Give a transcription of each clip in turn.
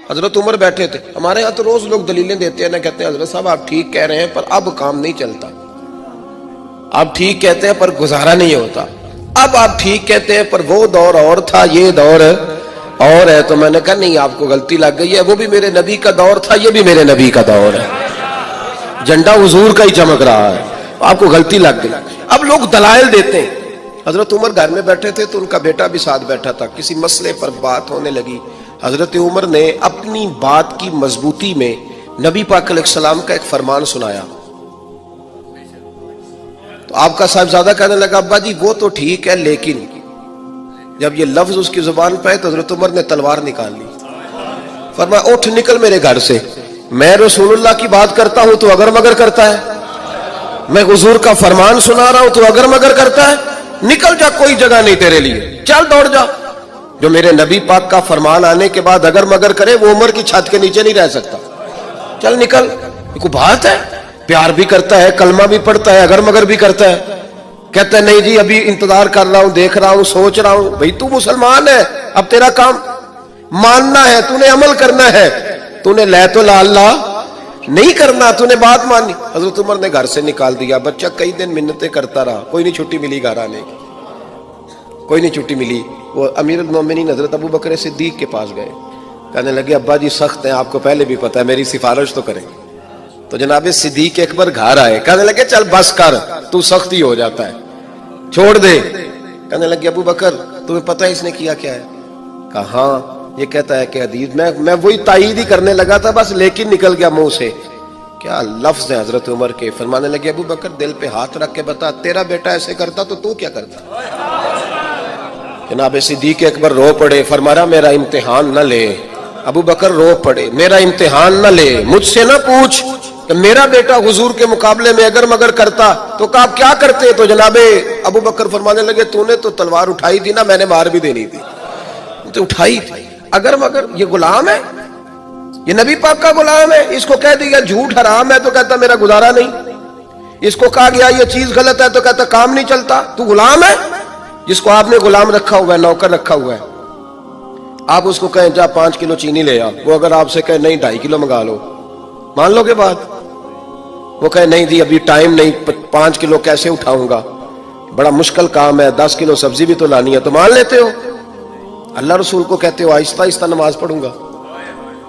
حضرت عمر بیٹھے تھے. ہمارے یہاں تو روز لوگ دلیلیں دیتے ہیں نا, کہتے ہیں حضرت صاحب آپ ٹھیک کہہ رہے ہیں پر اب کام نہیں چلتا, آپ ٹھیک کہتے ہیں پر گزارا نہیں ہوتا, اب آپ ٹھیک کہتے ہیں پر وہ دور اور تھا, یہ دور اور ہے. تو میں نے کہا نہیں, آپ کو غلطی لگ گئی ہے, وہ بھی میرے نبی کا دور تھا, یہ بھی میرے نبی کا دور ہے, جھنڈا حضور کا ہی چمک رہا ہے, آپ کو غلطی لگ گئی. اب لوگ دلائل دیتے ہیں. حضرت عمر گھر میں بیٹھے تھے تو ان کا بیٹا بھی ساتھ بیٹھا تھا, کسی مسئلے پر بات ہونے لگی. حضرت عمر نے اپنی بات کی مضبوطی میں نبی پاک علیہ السلام کا ایک فرمان سنایا. تو آپ کا صاحبزادہ کہنے لگا ابا جی وہ تو ٹھیک ہے, لیکن جب یہ لفظ اس کی زبان پہ آئے تو حضرت عمر نے تلوار نکال لی. فرمایا اٹھ نکل میرے گھر سے, میں رسول اللہ کی بات کرتا ہوں تو اگر مگر کرتا ہے, میں حضور کا فرمان سنا رہا ہوں تو اگر مگر کرتا ہے, نکل جا, کوئی جگہ نہیں تیرے لیے, چل دوڑ جا. جو میرے نبی پاک کا فرمان آنے کے بعد اگر مگر کرے وہ عمر کی چھت کے نیچے نہیں رہ سکتا, چل نکل. یہ کوئی بات ہے؟ پیار بھی کرتا ہے, کلمہ بھی پڑھتا ہے, اگر مگر بھی کرتا ہے. کہتا ہے نہیں جی ابھی انتظار کر رہا ہوں, دیکھ رہا ہوں, سوچ رہا ہوں. بھئی تو مسلمان ہے, اب تیرا کام ماننا ہے, تو نے عمل کرنا ہے, تو نے لے تو لا اللہ نہیں کرنا, تو نے بات مانی. حضرت عمر نے گھر سے نکال دیا. بچہ کئی دن منتیں کرتا رہا, کوئی نہیں چھٹی ملی گھر آنے کی, کوئی نہیں چھٹی ملی. وہ امیر المومنین حضرت ابو بکر صدیق کے پاس گئے, کہنے لگے ابا جی سخت ہیں, آپ کو پہلے بھی پتا ہے, میری سفارش تو کریں. تو جناب صدیق اکبر گھر آئے, کہنے لگے چل بس کر, تو سخت ہی ہو جاتا ہے, چھوڑ دے. کہنے لگے ابو بکر تمہیں پتہ ہے اس نے کیا کیا ہے؟ کہا ہاں, یہ کہتا ہے کہ حدیث میں وہی تائید ہی کرنے لگا تھا بس, لیکن نکل گیا منہ سے. کیا لفظ ہے حضرت عمر کے. فرمانے لگے ابو بکر دل پہ ہاتھ رکھ کے بتا, تیرا بیٹا ایسے کرتا تو کیا کرتا؟ جناب صدیق اکبر رو پڑے. فرمایا میرا امتحان نہ لے. ابو بکر رو پڑے, میرا امتحان نہ لے, مجھ سے نہ پوچھ کہ میرا بیٹا حضور کے مقابلے میں اگر مگر کرتا تو آپ کیا کرتے. تو جناب ابو بکر فرمانے لگے تو نے تو تلوار اٹھائی تھی نا, میں نے مار بھی دینی تھی, تو اٹھائی تھی. اگر مگر یہ غلام ہے, یہ نبی پاک کا غلام ہے, اس کو کہہ دیا جھوٹ حرام ہے تو کہتا میرا گزارا نہیں, اس کو کہا گیا یہ چیز غلط ہے تو کہتا کام نہیں چلتا. تو غلام ہے جس کو آپ نے غلام رکھا ہوا ہے, نوکر رکھا ہوا ہے. آپ اس کو کہیں جا 5 کلو چینی لے آ, وہ اگر آپ سے کہے نہیں 2.5 کلو منگا لو, مان لو گے بات؟ وہ کہے نہیں جی ابھی ٹائم نہیں, 5 کلو کیسے اٹھاؤں گا, بڑا مشکل کام ہے, 10 کلو سبزی بھی تو لانی ہے, تو مان لیتے ہو. اللہ رسول کو کہتے ہو آہستہ آہستہ نماز پڑھوں گا,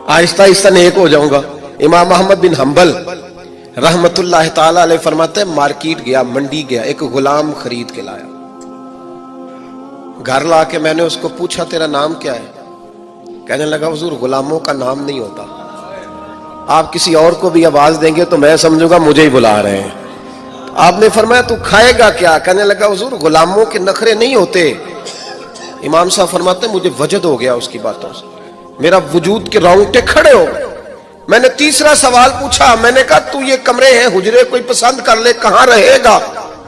آہستہ آہستہ نیک ہو جاؤں گا. امام احمد بن حنبل رحمت اللہ تعالی علیہ فرماتے ہیں مارکیٹ گیا, منڈی گیا, ایک غلام خرید کے لایا. گھر لا کے میں نے اس کو پوچھا تیرا نام کیا ہے؟ کہنے لگا حضور غلاموں کا نام نہیں ہوتا, آپ کسی اور کو بھی آواز دیں گے تو میں سمجھوں گا مجھے ہی بلا رہے ہیں. آپ نے فرمایا تو کھائے گا کیا؟ کہنے لگا حضور غلاموں کے نخرے نہیں ہوتے. امام صاحب فرماتے ہیں مجھے وجد ہو گیا اس کی باتوں سے, میرا وجود کے رونگٹے کھڑے ہو گئے. میں نے تیسرا سوال پوچھا, میں نے کہا تو یہ کمرے ہیں حجرے کوئی پسند کر لے, کہاں رہے گا؟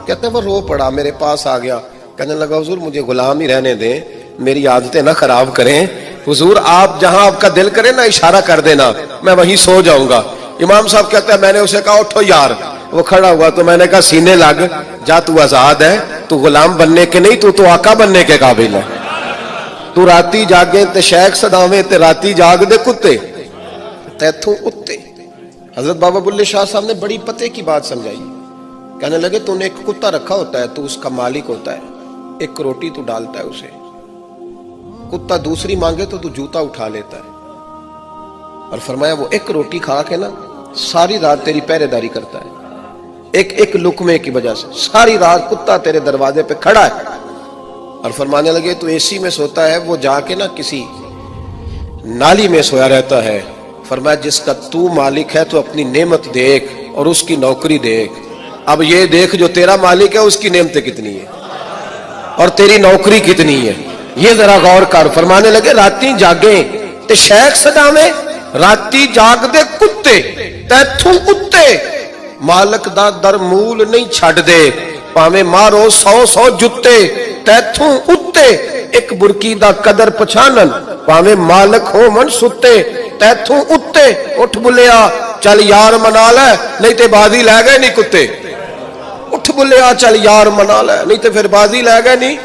کہتے ہیں وہ رو پڑا, میرے پاس آ گیا. کہنے لگا حضور مجھے غلام ہی رہنے دیں, میری عادتیں نہ خراب کریں. حضور آپ جہاں آپ کا دل کرے نا اشارہ کر دینا, میں وہیں سو جاؤں گا. امام صاحب کہتے ہیں میں نے اسے کہا اٹھو یار. وہ کھڑا ہوا تو میں نے کہا سینے لگ جا, تو آزاد ہے, تو غلام بننے کے نہیں, تو آقا بننے کے قابل ہے. تو راتی جاگے تے شیخ صداویں تے راتی جاگ دے کتے تیتھوں اتے. حضرت بابا بلے شاہ صاحب نے بڑی پتے کی بات سمجھائی. کہنے لگے تو نے ایک کتا رکھا ہوتا ہے, تو اس کا مالک ہوتا ہے, ایک روٹی تو ڈالتا ہے اسے, کتا دوسری مانگے تو جوتا اٹھا لیتا ہے. اور فرمایا وہ ایک روٹی کھا کے نا ساری رات تیری پہرے داری کرتا ہے, ایک لقمے کی وجہ سے ساری رات کتا تیرے دروازے پہ کھڑا ہے. اور فرمانے لگے تو اے سی میں سوتا ہے, وہ جا کے نا کسی نالی میں سویا رہتا ہے. فرمایا جس کا تو مالک ہے تو اپنی نعمت دیکھ اور اس کی نوکری دیکھ. اب یہ دیکھ جو تیرا مالک ہے اس کی نعمتیں کتنی ہیں اور تیری نوکری کتنی ہے, یہ ذرا غور کر. فرمانے لگے راتی جاگیں تے شیخ صداویں, راتی جاگ دے کتے تیتھوں اتے, مالک دا در مول نہیں چھڑ دے, پاویں مارو 100 جتے تیتھوں اتے. ایک برکی دا قدر پچھانن, پاویں مالک ہو من ستے تیتھوں اتے. اٹھ بلیا چل یار منا لے, نہیں تے بازی لے گئے نہیں کتے. اٹھ بلیا چل یار منا لے, نہیں تے پھر بازی لے گئے نہیں,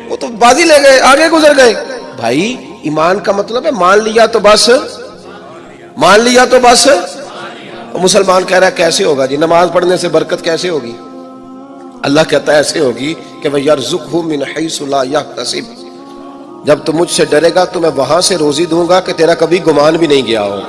وہ تو بازی لے گئے, آگے گزر گئے. بھائی ایمان کا مطلب ہے مان لیا تو بس مان لیا تو بس. مسلمان کہہ رہا ہے کیسے ہوگا جی, نماز پڑھنے سے برکت کیسے ہوگی؟ اللہ کہتا ہے ایسے ہوگی کہ وَيَرْزُقْهُ مِنْ حَيْثُ لَا يَحْتَسِبُ, جب تو مجھ سے ڈرے گا تو میں وہاں سے روزی دوں گا کہ تیرا کبھی گمان بھی نہیں گیا ہوگا.